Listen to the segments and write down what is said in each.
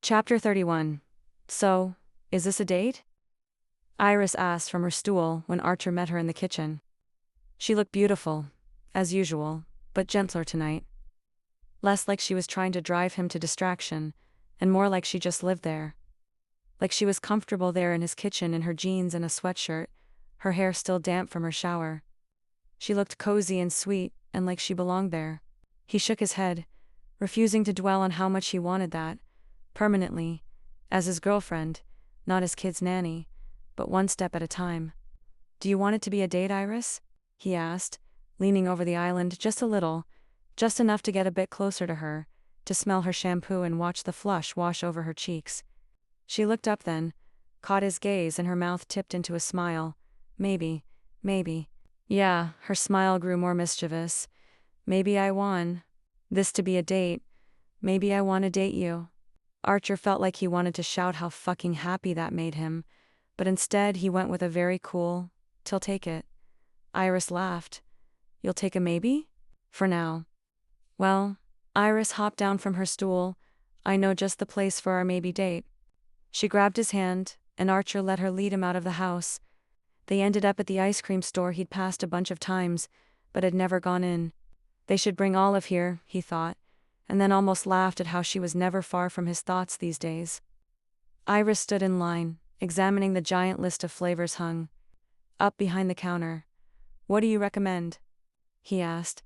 Chapter 31. So, is this a date? Iris asked from her stool when Archer met her in the kitchen. She looked beautiful, as usual, but gentler tonight. Less like she was trying to drive him to distraction, and more like she just lived there. Like she was comfortable there in his kitchen in her jeans and a sweatshirt, her hair still damp from her shower. She looked cozy and sweet, and like she belonged there. He shook his head, refusing to dwell on how much he wanted that, permanently, as his girlfriend, not his kid's nanny, but one step at a time. Do you want it to be a date, Iris? He asked, leaning over the island just a little, just enough to get a bit closer to her, to smell her shampoo and watch the flush wash over her cheeks. She looked up then, caught his gaze, and her mouth tipped into a smile. Maybe. Yeah, her smile grew more mischievous. Maybe I want this to be a date. Maybe I want to date you. Archer felt like he wanted to shout how fucking happy that made him, but instead he went with a very cool, "Till take it." Iris laughed. You'll take a maybe? For now. Well, Iris hopped down from her stool. I know just the place for our maybe date. She grabbed his hand, and Archer let her lead him out of the house. They ended up at the ice cream store he'd passed a bunch of times, but had never gone in. They should bring Olive here, he thought, and then almost laughed at how she was never far from his thoughts these days. Iris stood in line, examining the giant list of flavors hung up behind the counter. What do you recommend? He asked,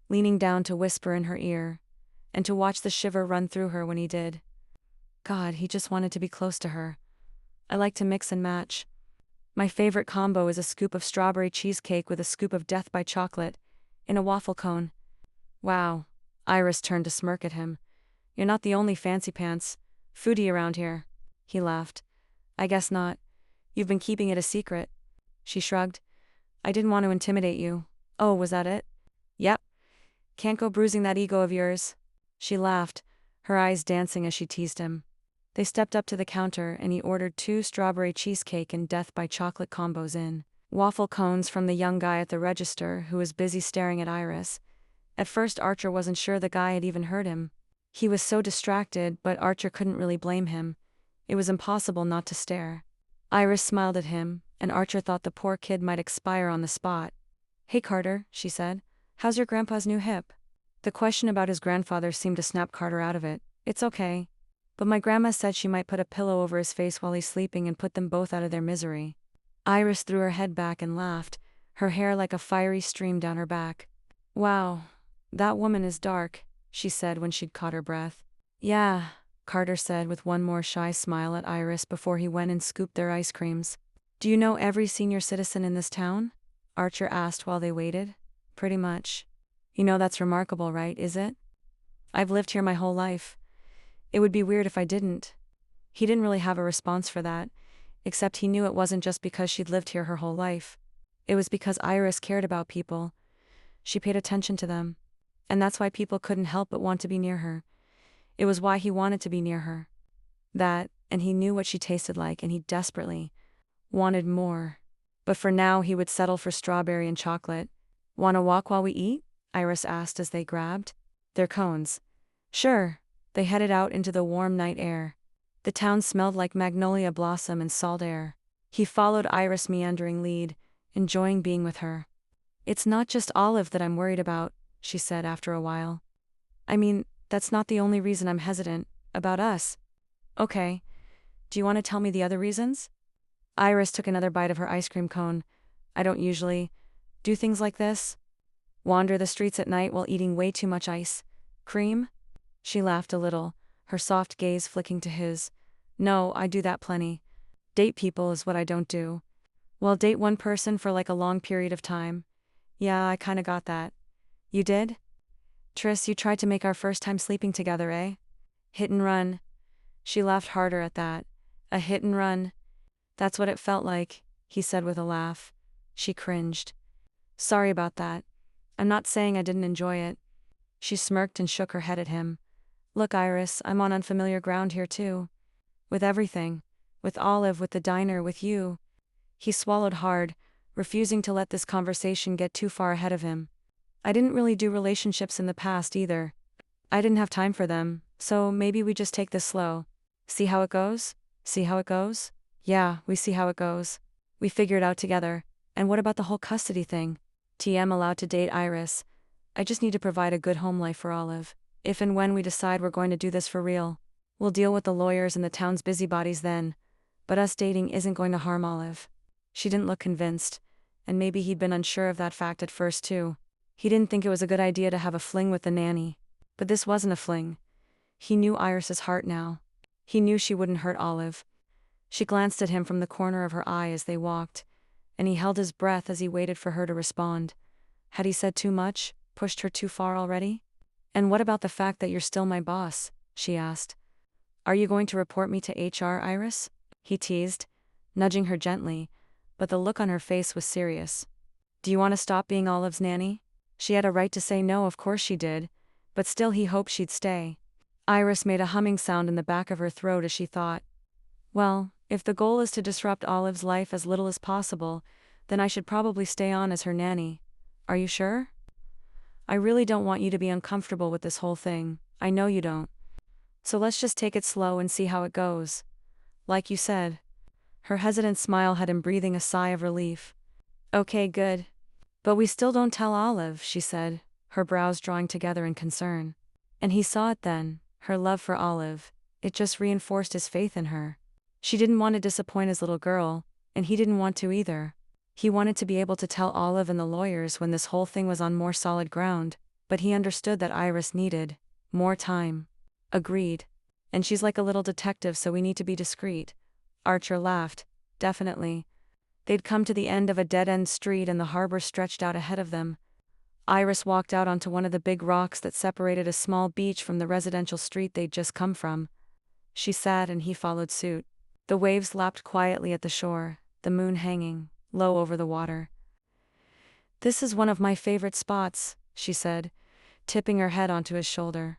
leaning down to whisper in her ear, and to watch the shiver run through her when he did. God, he just wanted to be close to her. I like to mix and match. My favorite combo is a scoop of strawberry cheesecake with a scoop of Death by Chocolate, in a waffle cone. Wow. Iris turned to smirk at him. You're not the only fancy pants foodie around here. He laughed. I guess not. You've been keeping it a secret. She shrugged. I didn't want to intimidate you. Oh, was that it? Yep. Can't go bruising that ego of yours. She laughed, her eyes dancing as she teased him. They stepped up to the counter and he ordered 2 strawberry cheesecake and Death by Chocolate combos in waffle cones from the young guy at the register who was busy staring at Iris. At first Archer wasn't sure the guy had even heard him. He was so distracted, but Archer couldn't really blame him. It was impossible not to stare. Iris smiled at him, and Archer thought the poor kid might expire on the spot. Hey Carter, she said. How's your grandpa's new hip? The question about his grandfather seemed to snap Carter out of it. It's okay. But my grandma said she might put a pillow over his face while he's sleeping and put them both out of their misery. Iris threw her head back and laughed, her hair like a fiery stream down her back. Wow. That woman is dark, she said when she'd caught her breath. Yeah, Carter said with one more shy smile at Iris before he went and scooped their ice creams. Do you know every senior citizen in this town? Archer asked while they waited. Pretty much. You know that's remarkable, right, is it? I've lived here my whole life. It would be weird if I didn't. He didn't really have a response for that, except he knew it wasn't just because she'd lived here her whole life. It was because Iris cared about people. She paid attention to them. And that's why people couldn't help but want to be near her. It was why he wanted to be near her. That, and he knew what she tasted like, and he desperately wanted more. But for now he would settle for strawberry and chocolate. Want to walk while we eat? Iris asked as they grabbed their cones. Sure. They headed out into the warm night air. The town smelled like magnolia blossom and salt air. He followed Iris' meandering lead, enjoying being with her. It's not just Olive that I'm worried about, she said after a while. I mean, that's not the only reason I'm hesitant about us. Okay. Do you want to tell me the other reasons? Iris took another bite of her ice cream cone. I don't usually do things like this. Wander the streets at night while eating way too much ice cream? She laughed a little, her soft gaze flicking to his. No, I do that plenty. Date people is what I don't do. Well, date one person for like a long period of time. Yeah, I kinda got that. You did? Tris, you tried to make our first time sleeping together, eh? Hit and run. She laughed harder at that. A hit and run. That's what it felt like, he said with a laugh. She cringed. Sorry about that. I'm not saying I didn't enjoy it. She smirked and shook her head at him. Look, Iris, I'm on unfamiliar ground here too. With everything. With Olive, with the diner, with you. He swallowed hard, refusing to let this conversation get too far ahead of him. I didn't really do relationships in the past either. I didn't have time for them, so maybe we just take this slow. See how it goes? See how it goes? Yeah, we see how it goes. We figure it out together. And what about the whole custody thing? TM allowed to date Iris. I just need to provide a good home life for Olive. If and when we decide we're going to do this for real, we'll deal with the lawyers and the town's busybodies then. But us dating isn't going to harm Olive. She didn't look convinced, and maybe he'd been unsure of that fact at first too. He didn't think it was a good idea to have a fling with the nanny. But this wasn't a fling. He knew Iris's heart now. He knew she wouldn't hurt Olive. She glanced at him from the corner of her eye as they walked, and he held his breath as he waited for her to respond. Had he said too much, pushed her too far already? And what about the fact that you're still my boss? She asked. Are you going to report me to HR, Iris? He teased, nudging her gently, but the look on her face was serious. Do you want to stop being Olive's nanny? She had a right to say no, of course she did, but still he hoped she'd stay. Iris made a humming sound in the back of her throat as she thought, well, if the goal is to disrupt Olive's life as little as possible, then I should probably stay on as her nanny. Are you sure? I really don't want you to be uncomfortable with this whole thing, I know you don't. So let's just take it slow and see how it goes. Like you said. Her hesitant smile had him breathing a sigh of relief. Okay, good. But we still don't tell Olive, she said, her brows drawing together in concern. And he saw it then, her love for Olive. It just reinforced his faith in her. She didn't want to disappoint his little girl, and he didn't want to either. He wanted to be able to tell Olive and the lawyers when this whole thing was on more solid ground, but he understood that Iris needed more time. Agreed. And she's like a little detective, so we need to be discreet. Archer laughed. Definitely. They'd come to the end of a dead-end street and the harbor stretched out ahead of them. Iris walked out onto one of the big rocks that separated a small beach from the residential street they'd just come from. She sat and he followed suit. The waves lapped quietly at the shore, the moon hanging low over the water. This is one of my favorite spots, she said, tipping her head onto his shoulder.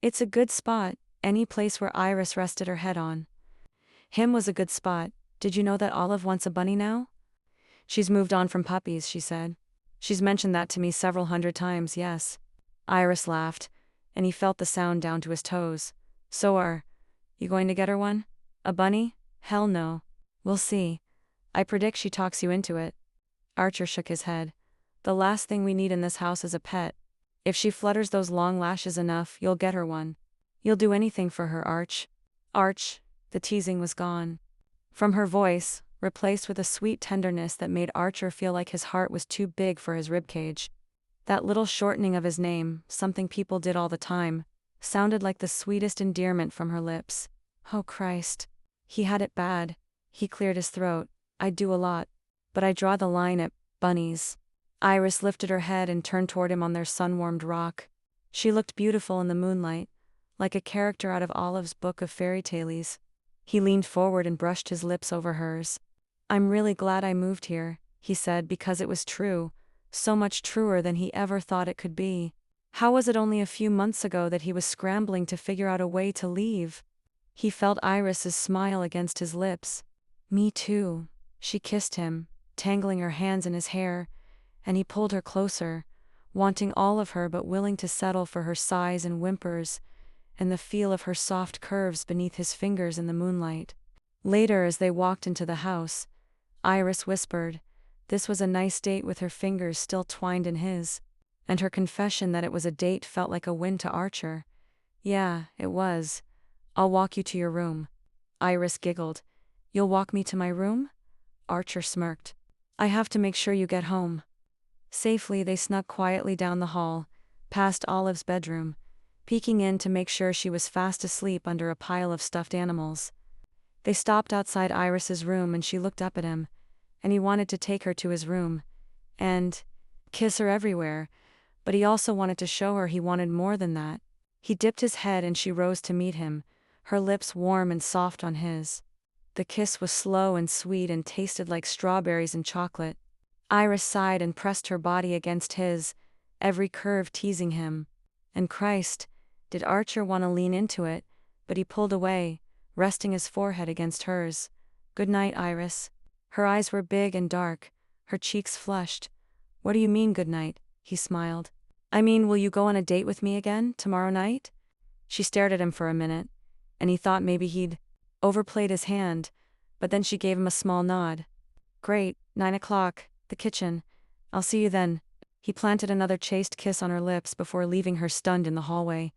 It's a good spot, any place where Iris rested her head on. Him was a good spot. Did you know that Olive wants a bunny now? She's moved on from puppies, she said. She's mentioned that to me several hundred times, yes. Iris laughed, and he felt the sound down to his toes. So are you going to get her one? A bunny? Hell no. We'll see. I predict she talks you into it. Archer shook his head. The last thing we need in this house is a pet. If she flutters those long lashes enough, you'll get her one. You'll do anything for her, Arch. Arch. The teasing was gone. From her voice, replaced with a sweet tenderness that made Archer feel like his heart was too big for his ribcage. That little shortening of his name, something people did all the time, sounded like the sweetest endearment from her lips. Oh Christ. He had it bad. He cleared his throat. I do a lot. But I draw the line at bunnies. Iris lifted her head and turned toward him on their sun-warmed rock. She looked beautiful in the moonlight, like a character out of Olive's book of fairy tales. He leaned forward and brushed his lips over hers. I'm really glad I moved here, he said, because it was true, so much truer than he ever thought it could be. How was it only a few months ago that he was scrambling to figure out a way to leave? He felt Iris's smile against his lips. Me too. She kissed him, tangling her hands in his hair, and he pulled her closer, wanting all of her but willing to settle for her sighs and whimpers, and the feel of her soft curves beneath his fingers in the moonlight. Later, as they walked into the house, Iris whispered, this was a nice date, with her fingers still twined in his, and her confession that it was a date felt like a win to Archer. Yeah, it was. I'll walk you to your room. Iris giggled. You'll walk me to my room? Archer smirked. I have to make sure you get home. Safely, they snuck quietly down the hall, past Olive's bedroom, peeking in to make sure she was fast asleep under a pile of stuffed animals. They stopped outside Iris's room and she looked up at him, and he wanted to take her to his room and kiss her everywhere, but he also wanted to show her he wanted more than that. He dipped his head and she rose to meet him, her lips warm and soft on his. The kiss was slow and sweet and tasted like strawberries and chocolate. Iris sighed and pressed her body against his, every curve teasing him. And Christ, did Archer want to lean into it, but he pulled away, resting his forehead against hers. Good night, Iris. Her eyes were big and dark, her cheeks flushed. What do you mean good night? He smiled. I mean, will you go on a date with me again, tomorrow night? She stared at him for a minute. and he thought maybe he'd overplayed his hand, but then she gave him a small nod. Great, 9 o'clock, the kitchen. I'll see you then. He planted another chaste kiss on her lips before leaving her stunned in the hallway.